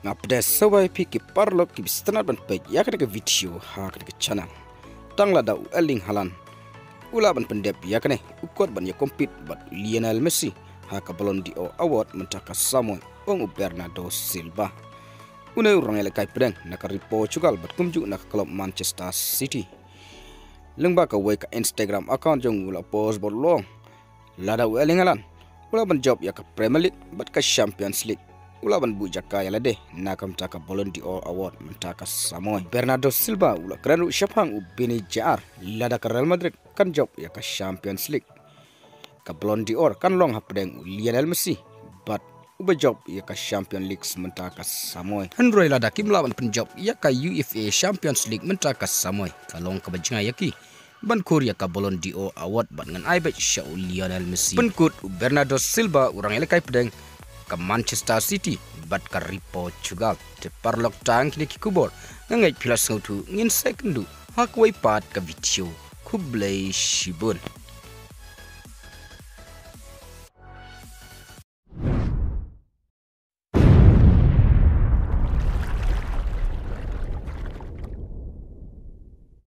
ngapdes sawai pi ki parlok ki bistanat ban pej ya ke video ha ke channel tang lada eling Haaland ula ban pendep ya kene ukot ban ya compete bat Lionel Messi ha ka Ballon d'Or award mentaka Samoy ong Bernado Silva une urang ele kai pedeng na ka Portugal bat kumju na klub Manchester City lengba ka we ka Instagram account jong ula post bor long lada eling Haaland ula ban job ya ka Premier League bat ka Champions League ula ban buja kaya lade nakam taka Ballon d'Or award mentaka Samoy Bernado Silva ula keren syapang ubini jar lada ka Real Madrid kan job ya ka Champions League ka Ballon d'Or kan long hapdeng Lionel Messi but uba job ya ka Champions League mentaka Samoy Android lada kim lawan penjob ya ka UEFA Champions League mentaka Samoy kalong ka bajinga yaki ban Korea ka Ballon d'Or award ban ngan aibe sya Lionel Messi penkut Bernado Silva urang ele kai pedeng ke Manchester City bat ka Portugal te parlok Tang kini kikubor ngangai pilas ngautu ngin sekundu hak wai pat ka video kublai shibun.